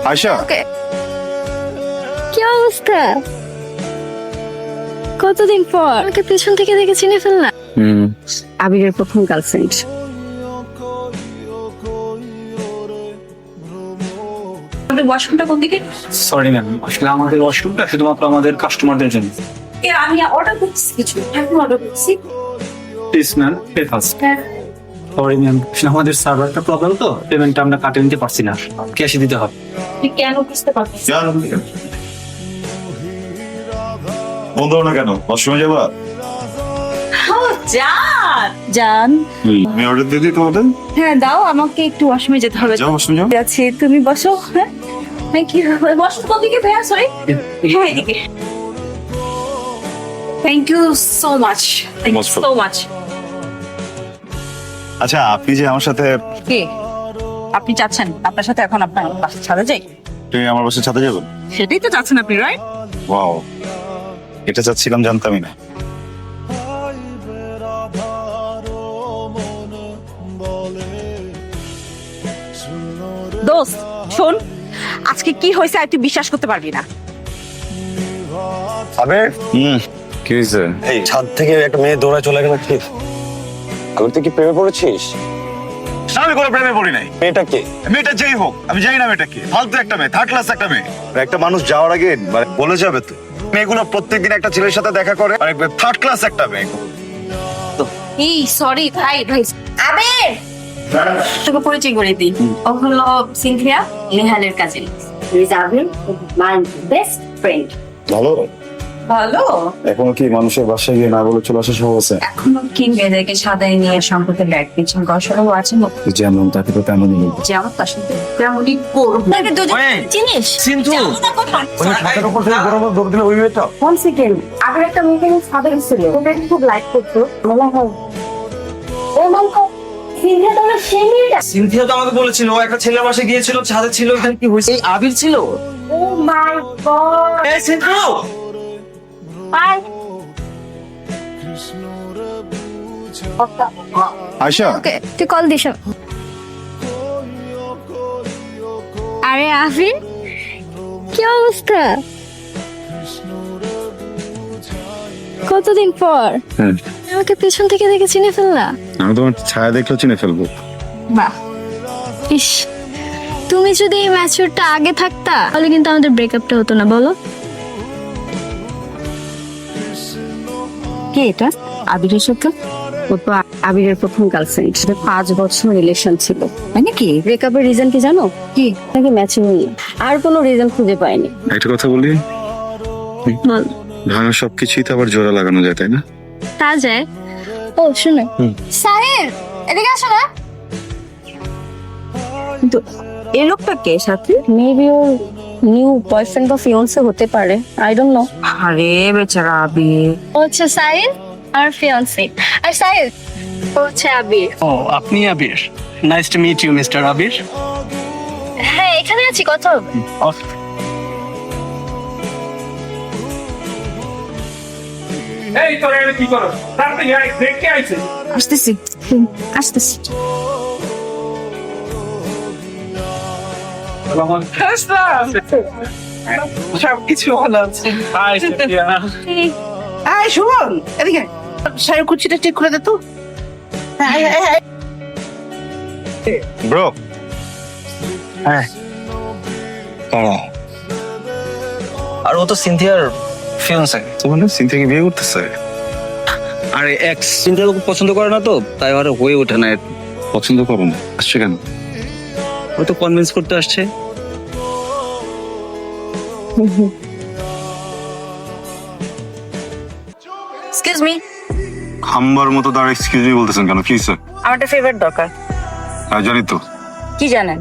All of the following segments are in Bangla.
আয়শা, কি অবস্থা? কতদিন পর আমাকে পেছন থেকে দেখে চিনে ফেললা। আবিরের প্রথম গার্লফ্রেন্ড। ওয়াশরুমটা কোন দিকে? সরি ম্যাম, আসলে আমাদের ওয়াশরুমটা শুধুমাত্র আমাদের কাস্টমারদের জন্য। আমি অর্ডার করছি কিছু, এখন অর্ডার করছি। Please ma'am, pay first. Sorry ma'am, আসলে আমাদের সার্ভারটা প্রবলেম তো পেমেন্টটা আমরা কাটে নিতে পারছি না, ক্যাশে দিতে হবে। আপনি কেন বুঝতে পারতেছি? বন্ধ হলো না কেন? ওয়াশরুমে যাবা? জান জান, আমি অর্ডার দিয়ে দিই তোমাদের। হ্যাঁ দাও, আমাকে একটু ওয়াশরুমে যেতে হবে। যাও ওয়াশরুমে যাও। যাচ্ছি, তুমি বসো। হ্যাঁ থ্যাংক ইউ। ওয়াশরুম কোন দিকে ভাইয়া? সরি, হ্যাঁ এদিকে। Thank you so much, thank you Most so much. আচ্ছা, আপনি যে আমার সাথে, কে আপনি চাচ্ছেন আপনার সাথে এখন আপনার বাসা ছাড়া যাই? তুমি আমার বাসার ছাদে যাবেন? সেটাই তো চাচ্ছেন আপনি, রাইট? ওয়াও, এটা চাচ্ছিলাম, জানতামই না। দোস্ত শোন, আজকে কি হয়েছে আর তুই বিশ্বাস করতে পারবি না। আবে কি হয়েছে? এই ছাদ থেকে একটা মেয়ে দৌড়ায় চলে গেল, ঠিক? আমি তুই কি প্রেমে পড়েছিস? আমি কোনো প্রেমে পড়ি নাই। মেয়েটা কে? মেয়েটা যেই হোক, আমি জানি না মেয়েটা কি। ফালতু একটা মেয়ে, থার্ড ক্লাস একটা মেয়ে। একটা মানুষ যাওয়ার আগে মানে বলে যাবে তো। মেয়েগুলো প্রত্যেকদিন একটা ছেলের সাথে দেখা করে, মানে থার্ড ক্লাস একটা মেয়ে। এই সরি ভাই ভাই। আবির, তোকে পরিচয় করে দিই। ও হলো সিনথিয়া, নেহালের cousin. Abir my best friend. ভালো। ভালো। এখন কি মানুষের বাসায় গিয়ে না বলে চলে আসা সহজ আছে? এখনো কি মেয়েদেরকে সাদাই নিয়ে সম্পর্কে ব্যাগ পিছন কষানো আছে না? যেমন তাকে তো তেমনই বলবো। যে আমার তার সাথে তেমনই করবো। তাকে দুজন চিনিস? সিন্ধু, যাবো না কোথাও। ওই ছাদের উপর থেকে গরম দৌড় দিলে ওই মেয়েটা? ওয়ান সেকেন্ড, আবির একটা মেয়েকে সাদা ছিল, ওটাকে খুব লাইক করতো। মনে হয় ও মনে হয় সিনথিয়া তোমার সেই মেয়েটা। সিনথিয়া তো আমাকে বলেছিল ও একটা ছেলের বাসায় গিয়েছিল, ছাদে ছিল, এখানে কি হয়েছে? এই আবির ছিল। ও মাই গড। এই সিন্ধু, বাই। আয়শা, ওকে, তুই কল দিস। আরে আবির, কি অবস্থা? কতদিন পর আমাকে পেছন থেকে দেখে চিনে ফেললা। আমি তোমার ছায়া দেখলেও চিনে ফেলবো। বাহ, ইস, তুমি যদি এই ম্যাচিউরটা আগে থাকতা তাহলে কিন্তু আমাদের ব্রেকআপটা হতো না, বলো? কে এটা? আবিরের সাথে? ও তো আবিরের প্রথম গার্লফ্রেন্ড। 5 বছর রিলেশন ছিল। মানে কি ব্রেকআপের রিজন কি জানো? কি নাকি ম্যাচিউর না, আর কোনো রিজন খুঁজে পাইনি। একটা কথা বলি, বল। ভাঙা সবকিছুই তো আবার জোড়া লাগানো যায়, তাই না? তা যায়। ও শুনে সাহেব, এদিকে আসো না। কিন্তু এই লোকটা কে সাথে? মেবি ওর নিউ বয়ফ্রেন্ড বা ফিয়ান্সে হতে পারে, আই ডোন্ট নো। আরে বেচারা আবির। ও হচ্ছে সাহিল আর ফিয়ান্সে, আর সাহিল ও হচ্ছে আবির। ও আপনি Abir? Nice to meet you mister Abir. হ্যাঁ, এখানে আছি, কথা হবে। এই তোরা এটা কি করো? তাড়াতাড়ি আয়, দেখতে আইছে। আসতেছি আসতেছি। সব কিছু ভালো আছে। হাই সুফিয়া। আয় শুভন, এদিকে শাড়ির কুচিটা ঠিক করে দে তো। ব্রো, হ্যাঁ। আর ও তো সিনথিয়ার ফিয়ান্সে। তোমার না সিনথিয়াকে বিয়ে করতেছে? আরে এক্স সিনথিয়া ওকে পছন্দ করে না তো, তাই আর হয়ে ওঠে না। পছন্দ করো না, আসছে কেন? ও তো কনভিন্স করতে আসছে। এক্সকিউজ মি, খাম্বার মতো তার এক্সকিউজ মি বলতেছেন কেন? কি স্যার? আমার একটা ফেভারিট দরকার। জানি তো, কি জানেন?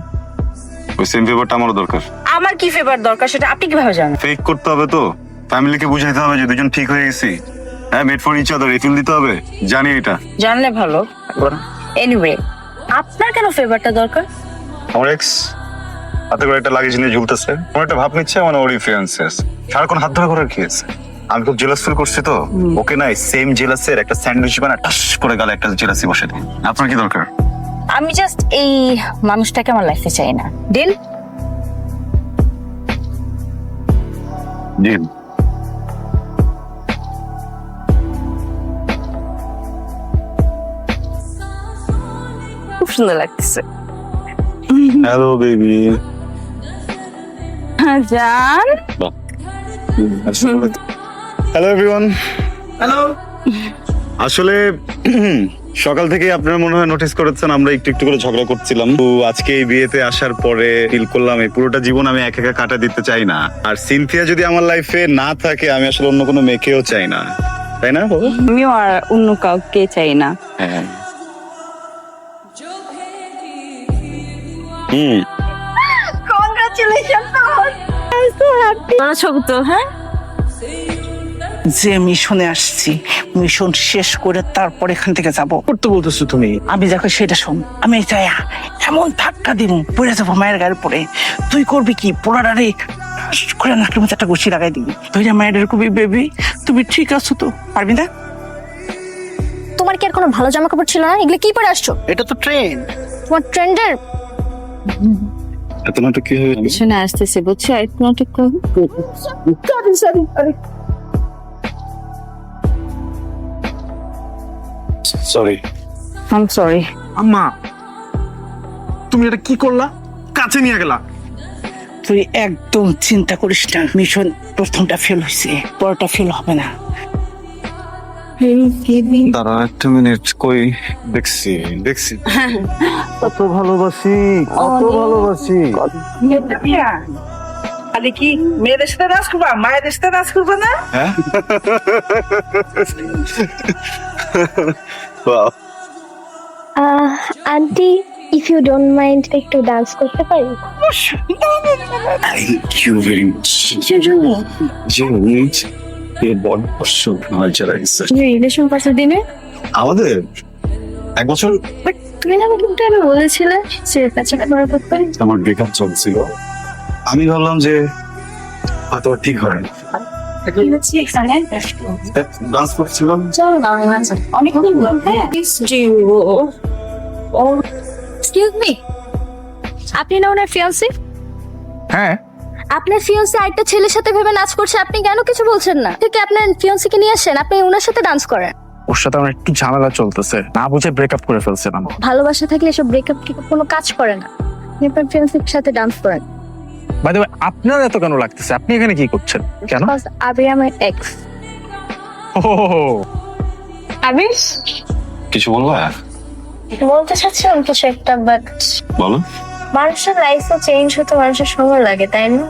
ওই সেম পেপারটা আমারও দরকার। আমার কি ফেভারিট দরকার সেটা আপনি কিভাবে জানেন? ফেক করতে হবে তো, ফ্যামিলিকে বুঝাইতে হবে যে দুজন ঠিক হয়ে গেছি। হ্যাঁ, made for each other, refill দিতে হবে। জানি এটা। জানলে ভালো। এনিওয়ে, আপনার কেন ফেভারটা দরকার? আমার এক্স হাতে করে একটা লাগেজ নিয়ে ঝুলতেছে, আমার একটা ভাব নিচ্ছে মানে ওরই ফিয়ান্সে আছে। সারাক্ষণ হাত ধরা করার কি আছে? আমি খুব জেলাস ফিল করছি তো, ওকে না সেম জেলাসের একটা স্যান্ডউইচ বানা টাস করে গালে একটা জেলাসি বসে দিই। আপনার কি দরকার? আমি জাস্ট এই মানুষটাকে আমার লাইফে চাই না। ডিল? জি খুব সুন্দর লাগতেছে। Hello baby. জান হ্যালো এভরিওয়ান। হ্যালো। আসলে সকাল থেকে আপনারা মনে হয় নোটিস করেছেন আমরা একটু একটু করে ঝগড়া করছিলাম। তো আজকে এই বিয়েতে আসার পরে ফিল করলাম এই পুরোটা জীবন আমি একা একা কাটা দিতে চাই না। আর সিনথিয়া যদি আমার লাইফে না থাকে আমি আসলে অন্য কোনো মেয়েকেও চাই না, তাই না বাবা? আমিও আর অন্য কাউকে চাই না। হ্যাঁ। হুম। কংগ্রাচুলেশন। ছবি তো হ্যাঁ যে মিশনে আসছি, মিশন শেষ করে তারপর এখান থেকে যাব। করতে বলতেছো তুমি? আমি দেখো সেটা শোন, আমি চাই এমন ধাক্কা দিব পড়ে যাবো মায়ের গায়ের পরে। তুই করবি কি, পোড়ারে করে নাকের মধ্যে একটা গুছি লাগাই দিবি। তুই মায়ের কবি বেবি তুমি ঠিক আছো তো? পারবি না? তোমার কি আর কোনো ভালো জামা কাপড় ছিল না? এগুলো কি পরে আসছো? এটা তো ট্রেন। তোমার ট্রেন্ডের এত নাটক কি হবে? শুনে আসতেছে, বুঝছো? একটু নাটক করবো। সরি। I'm sorry. আম্মা, তুমি এটা কি করলা? কাছে নিয়ে গেলা। তুই একদম চিন্তা করিস না, মিশন প্রথমটা ফেল হয়েছে, পরটা ফেল হবে না। দাঁড়া একটা মিনিট, কই দেখছি দেখছি। কত ভালোবাসি, কত ভালোবাসি। আরে কি মেয়েদের সাথে নাচ করবা, মায়েদের সাথে নাচ করবা না? হ্যাঁ। Wow. Aunty if you don't mind একটু ডান্স করতে পারি? Thank you very much. জিনিস এর বড় পশু নয় যারা তুমি রিলেশন করছো দিনে? আমাদের 1 বছর তুমি না কিন্তু আমি বলেছিলে যে কাছাকাছি করার ব্যাপারে। আমার ব্রেকআপ চলছিল, আমি ভাবলাম যে হয়তো ঠিক হয় না। ডান্স করছিলাম। এক্সকিউজ মি, আপনি না ওনার ফিয়ান্সি? হ্যাঁ। আপনার ফিয়ান্সি আরেকটা ছেলের সাথে ভেবে নাচ করছে, আপনি কেন কিছু বলছেন না? ঠিক আপনার ফিয়ান্সিকে নিয়ে আসেন, আপনি ওনার সাথে ডান্স করেন। ওর সাথে আমার একটু ঝামেলা চলতেছে, না বুঝে ব্রেকআপ করে ফেলছিলাম। ভালোবাসা থাকলে এসব ব্রেকআপ কি কোনো কাজ করে না। আপনি আপনার ফিয়ান্সির সাথে ডান্স করেন। বাই দ্য ওয়ে, আপনার এত কেন লাগতেছে? আপনি এখানে কি করছেন? কেন? আবির আমার এক্স। ও আবির কিছু বলবা? বলতে চাচ্ছিলাম কিছু একটা, বাট বলো। মানুষের লাইফে চেঞ্জ হতে মানুষের সময় লাগে, তাই না?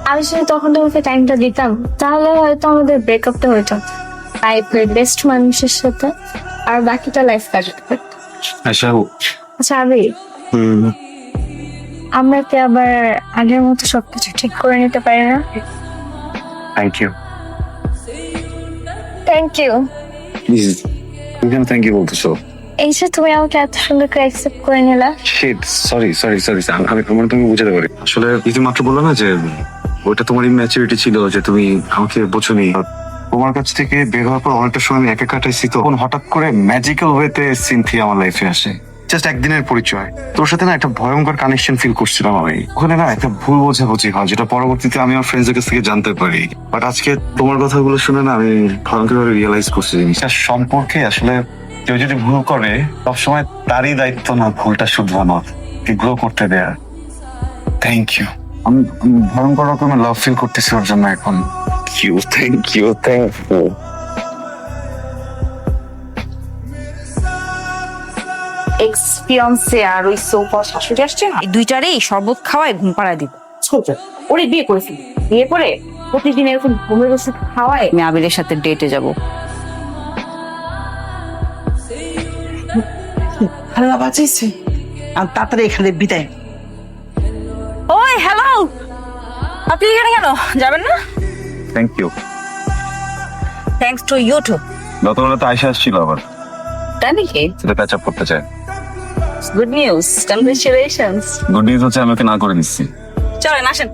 আমি যদি তখন তোমাকে টাইমটা দিতাম তাহলে হয়তো আমাদের ব্রেকআপটা হইতো লাইফের বেস্ট মানুষের সাথে, আর বাকিটা লাইফ কাটাতে পারতো। আচ্ছা আবির, আমরা কি আবার আগের মতো সবকিছু ঠিক করে নিতে পারি না? Thank you. Thank you. তুমি কেন থ্যাংক ইউ বলতেছো? এই যে তুমি আমাকে এত সুন্দর করে অ্যাকসেপ্ট করে নিলা। Shit, sorry sorry sorry. আমি তুমি বুঝাতে পারি। আসলে তুমি মাত্র বললো না যে ওটা তোমার ইম্যাচুরিটি ছিল, যে তুমি আমাকে বোঝোনি। তোমার কাছ থেকে বের হওয়ার পর অনেকটা সময় আমি একা কাটাইছি, তখন হঠাৎ করে ম্যাজিক্যাল ওয়েতে সিনথিয়া আমার লাইফে আসে। জাস্ট একদিনের পরিচয়, তোর সাথে না একটা ভয়ঙ্কর কানেকশন ফিল করছিলাম আমি। ওখানে না একটা ভুল বোঝাবুঝি হয়, যেটা পরবর্তীতে আমি আমার ফ্রেন্ডসদের কাছ থেকে জানতে পারি। বাট আজকে তোমার কথাগুলো শুনে না আমি ভয়ঙ্করভাবে রিয়েলাইজ করছি জিনিসটা সম্পর্কে আসলে কেউ যদি ভুল করে সবসময় তারই দায়িত্ব না ভুলটা শুধরানো, গ্রো করতে দেয়া। Thank you. আমি ভয়ঙ্কর রকমের লাভ ফিল করতেছি ওর জন্য এখন। Thank you. এক্স ফিয়ান্সে আর ওই সোফা শাশুড়ি আসছে না, এই দুইটারেই শরবত খাওয়ায় ঘুম পাড়ায় দিব। ওরে বিয়ে করেছি, বিয়ে করে প্রতিদিন এরকম ঘুমের ওষুধ খাওয়ায় আমি আবিরের সাথে ডেটে যাব। আল্লাহ বাঁচাইছে। আর তাড়াতাড়ি এখানে বিদায়। ওই হ্যালো, আপনি এখানে কেন যাবেন না? Thank you. Thanks to you too. গতকাল তো আয়সা আসছিল আবার, তাই নাকি? সেটা প্যাচ আপ করতে চায়। Good news, congratulations. Good news হচ্ছে আমি ওকে না করে দিচ্ছি। চলেন আসেন।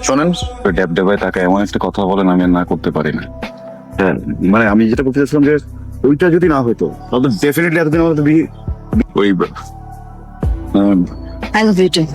শোনেন, ড্যাব ড্যাবায় টাকা এমন একটা কথা বলেন আমি আর না করতে পারি না। হ্যাঁ, মানে আমি যেটা বলতে চাচ্ছিলাম যে ওইটা যদি না হতো তাহলে ডেফিনেটলি এতদিন আমাদের ওই I love you too.